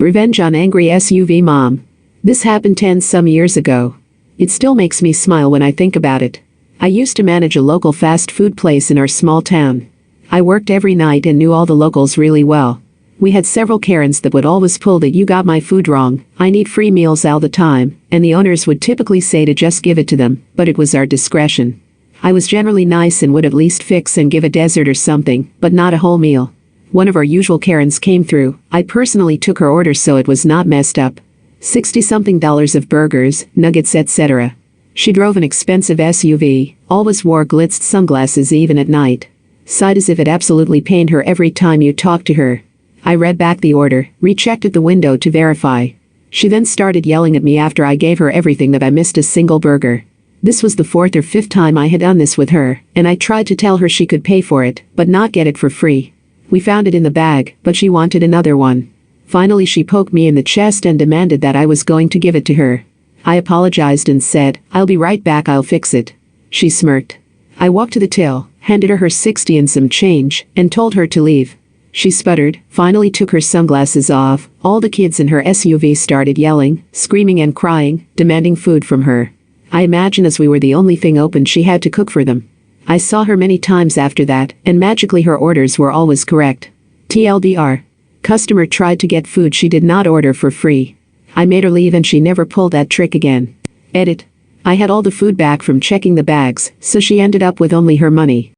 Revenge on angry SUV mom. This happened 10 some years ago. It still makes me smile when I think about it. I used to manage a local fast food place in our small town. I worked every night and knew all the locals really well. We had several Karens that would always pull that "you got my food wrong, I need free meals" all the time, and the owners would typically say to just give it to them, but it was our discretion. I was generally nice and would at least fix and give a dessert or something, but not a whole meal. One of our usual Karens came through. I personally took her order so it was not messed up. $60-something of burgers, nuggets, etc. She drove an expensive SUV, always wore glitzed sunglasses even at night. Sighed as if it absolutely pained her every time you talked to her. I read back the order, rechecked at the window to verify. She then started yelling at me after I gave her everything that I missed a single burger. This was the 4th or 5th time I had done this with her, and I tried to tell her she could pay for it, but not get it for free. We found it in the bag, but she wanted another one. Finally she poked me in the chest and demanded that I was going to give it to her. I apologized and said, "I'll be right back, I'll fix it." She smirked. I walked to the till, handed her 60 and some change, and told her to leave. She sputtered, finally took her sunglasses off. All the kids in her SUV started yelling, screaming and crying, demanding food from her. I imagine as we were the only thing open she had to cook for them. I saw her many times after that, and magically her orders were always correct. TLDR. Customer tried to get food she did not order for free. I made her leave and she never pulled that trick again. Edit. I had all the food back from checking the bags, so she ended up with only her money.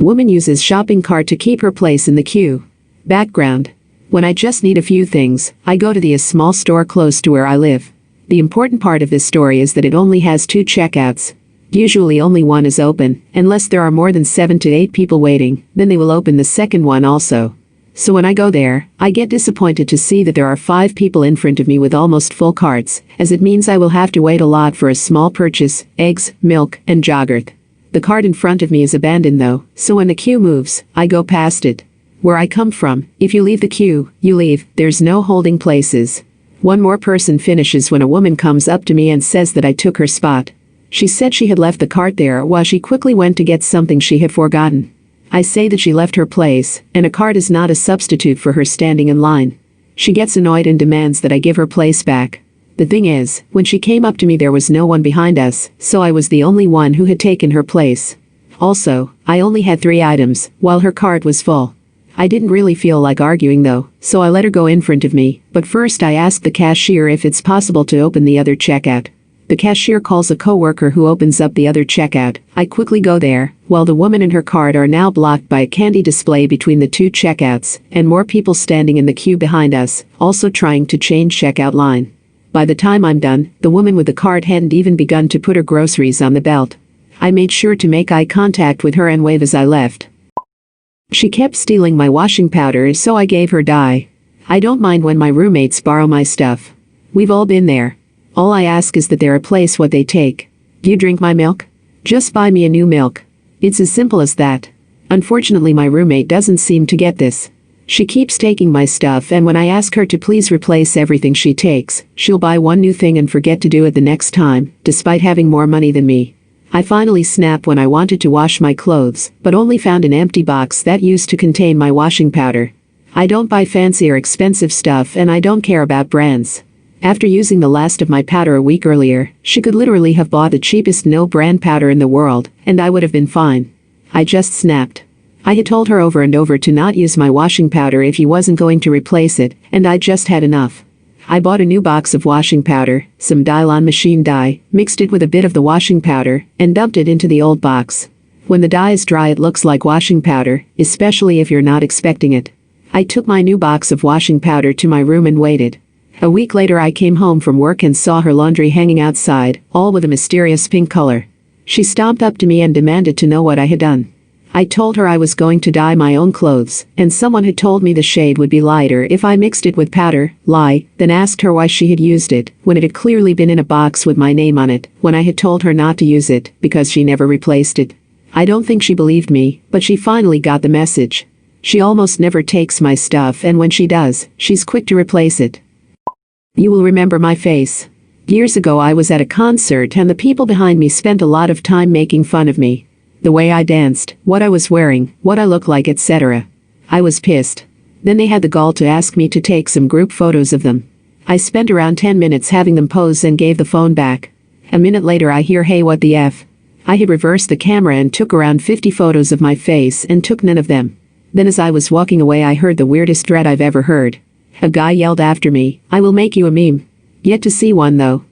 Woman uses shopping cart to keep her place in the queue. Background. When I just need a few things, I go to the small store close to where I live. The important part of this story is that it only has 2 checkouts. Usually only one is open, unless there are more than 7 to 8 people waiting, then they will open the second one also. So when I go there, I get disappointed to see that there are 5 people in front of me with almost full carts, as it means I will have to wait a lot for a small purchase: eggs, milk, and yogurt. The cart in front of me is abandoned though, so when the queue moves, I go past it. Where I come from, if you leave the queue, you leave, there's no holding places. One more person finishes when a woman comes up to me and says that I took her spot. She said she had left the cart there while she quickly went to get something she had forgotten. I say that she left her place, and a cart is not a substitute for her standing in line. She gets annoyed and demands that I give her place back. The thing is, when she came up to me there was no one behind us, so I was the only one who had taken her place. Also, I only had 3 items, while her cart was full. I didn't really feel like arguing though, so I let her go in front of me, but first I asked the cashier if it's possible to open the other checkout. The cashier calls a coworker who opens up the other checkout. I quickly go there, while the woman and her cart are now blocked by a candy display between the 2 checkouts, and more people standing in the queue behind us, also trying to change checkout line. By the time I'm done, the woman with the cart hadn't even begun to put her groceries on the belt. I made sure to make eye contact with her and wave as I left. She kept stealing my washing powder, so I gave her dye. I don't mind when my roommates borrow my stuff. We've all been there. All I ask is that they replace what they take. Do you drink my milk? Just buy me a new milk. It's as simple as that. Unfortunately my roommate doesn't seem to get this. She keeps taking my stuff, and when I ask her to please replace everything she takes, she'll buy one new thing and forget to do it the next time, despite having more money than me. I finally snapped when I wanted to wash my clothes, but only found an empty box that used to contain my washing powder. I don't buy fancy or expensive stuff, and I don't care about brands. After using the last of my powder a week earlier, she could literally have bought the cheapest no-brand powder in the world, and I would have been fine. I just snapped. I had told her over and over to not use my washing powder if he wasn't going to replace it, and I just had enough. I bought a new box of washing powder, some Dye machine dye, mixed it with a bit of the washing powder, and dumped it into the old box. When the dye is dry it looks like washing powder, especially if you're not expecting it. I took my new box of washing powder to my room and waited. A week later I came home from work and saw her laundry hanging outside, all with a mysterious pink color. She stomped up to me and demanded to know what I had done. I told her I was going to dye my own clothes, and someone had told me the shade would be lighter if I mixed it with powder, then asked her why she had used it, when it had clearly been in a box with my name on it, when I had told her not to use it, because she never replaced it. I don't think she believed me, but she finally got the message. She almost never takes my stuff, and when she does, she's quick to replace it. You will remember my face. Years ago I was at a concert and the people behind me spent a lot of time making fun of me. The way I danced, what I was wearing, what I looked like, etc. I was pissed. Then they had the gall to ask me to take some group photos of them. I spent around 10 minutes having them pose and gave the phone back. A minute later I hear, "Hey, what the F?" I had reversed the camera and took around 50 photos of my face and took none of them. Then as I was walking away I heard the weirdest threat I've ever heard. A guy yelled after me, "I will make you a meme." Yet to see one though.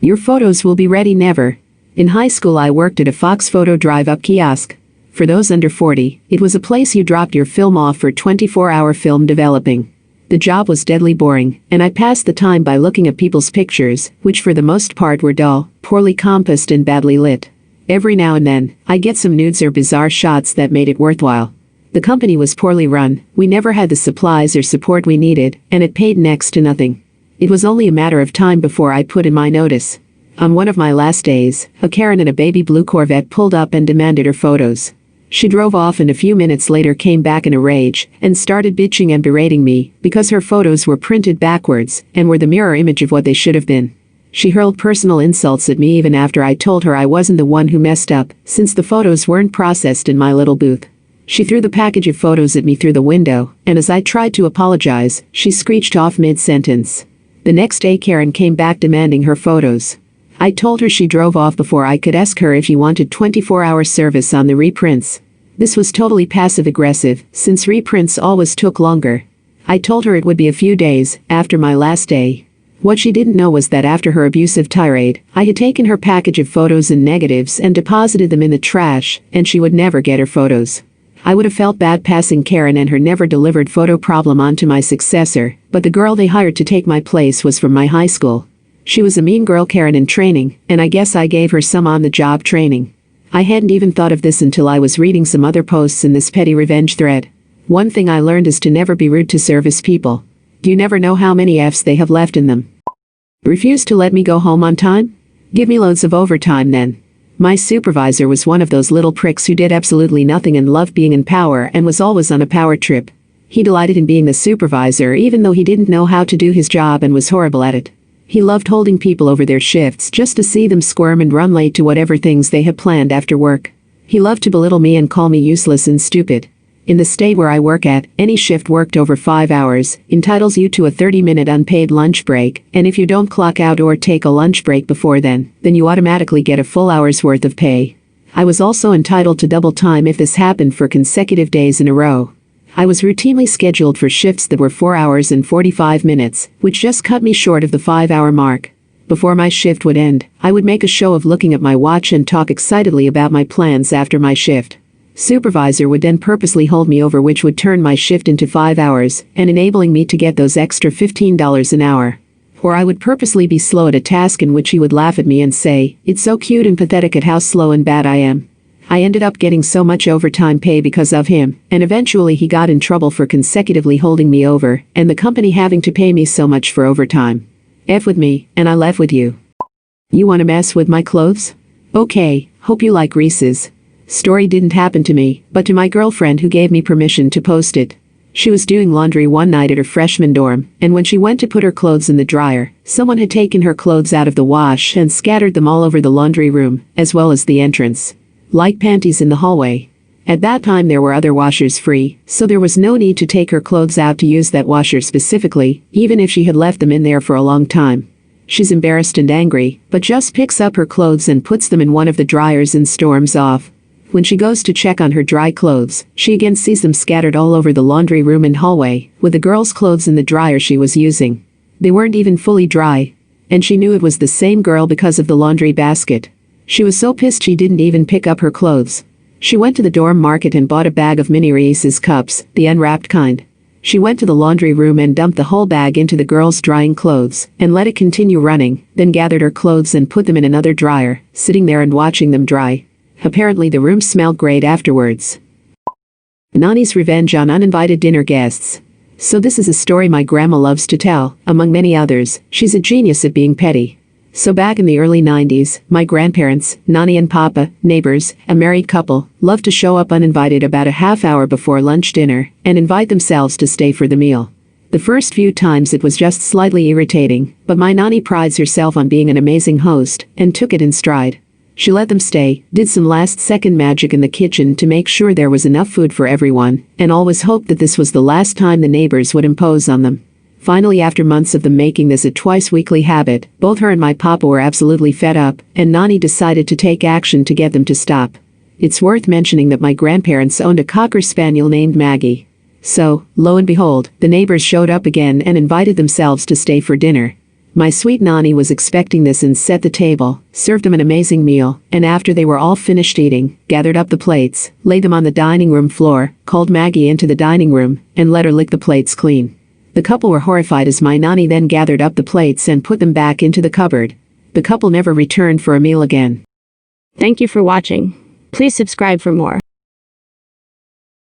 Your photos will be ready never. In high school I worked at a Fox Photo drive-up kiosk. For those under 40, it was a place you dropped your film off for 24-hour film developing. The job was deadly boring, and I passed the time by looking at people's pictures, which for the most part were dull, poorly composed and badly lit. Every now and then, I'd get some nudes or bizarre shots that made it worthwhile. The company was poorly run, we never had the supplies or support we needed, and it paid next to nothing. It was only a matter of time before I put in my notice. On one of my last days, a Karen in a baby blue Corvette pulled up and demanded her photos. She drove off and a few minutes later came back in a rage and started bitching and berating me because her photos were printed backwards and were the mirror image of what they should have been. She hurled personal insults at me even after I told her I wasn't the one who messed up, since the photos weren't processed in my little booth. She threw the package of photos at me through the window, and as I tried to apologize, she screeched off mid-sentence. The next day Karen came back demanding her photos. I told her she drove off before I could ask her if she wanted 24-hour service on the reprints. This was totally passive-aggressive, since reprints always took longer. I told her it would be a few days after my last day. What she didn't know was that after her abusive tirade, I had taken her package of photos and negatives and deposited them in the trash, and she would never get her photos. I would have felt bad passing Karen and her never-delivered photo problem on to my successor, but the girl they hired to take my place was from my high school. She was a mean girl Karen in training, and I guess I gave her some on-the-job training. I hadn't even thought of this until I was reading some other posts in this petty revenge thread. One thing I learned is to never be rude to service people. You never know how many F's they have left in them. Refuse to let me go home on time? Give me loads of overtime then. My supervisor was one of those little pricks who did absolutely nothing and loved being in power and was always on a power trip. He delighted in being the supervisor even though he didn't know how to do his job and was horrible at it. He loved holding people over their shifts just to see them squirm and run late to whatever things they had planned after work. He loved to belittle me and call me useless and stupid. In the state where I work at, any shift worked over 5 hours entitles you to a 30-minute unpaid lunch break, and if you don't clock out or take a lunch break before then you automatically get a full hour's worth of pay. I was also entitled to double time if this happened for consecutive days in a row. I was routinely scheduled for shifts that were 4 hours and 45 minutes, which just cut me short of the 5-hour mark. Before my shift would end, I would make a show of looking at my watch and talk excitedly about my plans after my shift. Supervisor would then purposely hold me over, which would turn my shift into 5 hours and enabling me to get those extra $15 an hour. Or I would purposely be slow at a task in which he would laugh at me and say, "It's so cute and pathetic at how slow and bad I am." I ended up getting so much overtime pay because of him, and eventually he got in trouble for consecutively holding me over, and the company having to pay me so much for overtime. F with me, and I left with you. You wanna mess with my clothes? Okay, hope you like Reese's. Story didn't happen to me, but to my girlfriend who gave me permission to post it. She was doing laundry one night at her freshman dorm, and when she went to put her clothes in the dryer, someone had taken her clothes out of the wash and scattered them all over the laundry room, as well as the entrance. Like panties in the hallway. At that time there were other washers free, so there was no need to take her clothes out to use that washer specifically, even if she had left them in there for a long time. She's embarrassed and angry, but just picks up her clothes and puts them in one of the dryers and storms off. When she goes to check on her dry clothes, she again sees them scattered all over the laundry room and hallway, with the girl's clothes in the dryer she was using. They weren't even fully dry. And she knew it was the same girl because of the laundry basket. She was so pissed she didn't even pick up her clothes. She went to the dorm market and bought a bag of mini Reese's cups, the unwrapped kind. She went to the laundry room and dumped the whole bag into the girl's drying clothes, and let it continue running, then gathered her clothes and put them in another dryer, sitting there and watching them dry. Apparently the room smelled great afterwards. Nanis' revenge on uninvited dinner guests. So this is a story my grandma loves to tell, among many others. She's a genius at being petty. So back in the early 90s, my grandparents, Nani and Papa, neighbors, a married couple, loved to show up uninvited about a half hour before lunch dinner and invite themselves to stay for the meal. The first few times it was just slightly irritating, but my Nani prides herself on being an amazing host and took it in stride. She let them stay, did some last-second magic in the kitchen to make sure there was enough food for everyone, and always hoped that this was the last time the neighbors would impose on them. Finally, after months of them making this a twice-weekly habit, both her and my papa were absolutely fed up, and Nani decided to take action to get them to stop. It's worth mentioning that my grandparents owned a Cocker Spaniel named Maggie. So, lo and behold, the neighbors showed up again and invited themselves to stay for dinner. My sweet Nani was expecting this and set the table, served them an amazing meal, and after they were all finished eating, gathered up the plates, laid them on the dining room floor, called Maggie into the dining room, and let her lick the plates clean. The couple were horrified as my Nani then gathered up the plates and put them back into the cupboard. The couple never returned for a meal again. Thank you for watching. Please subscribe for more.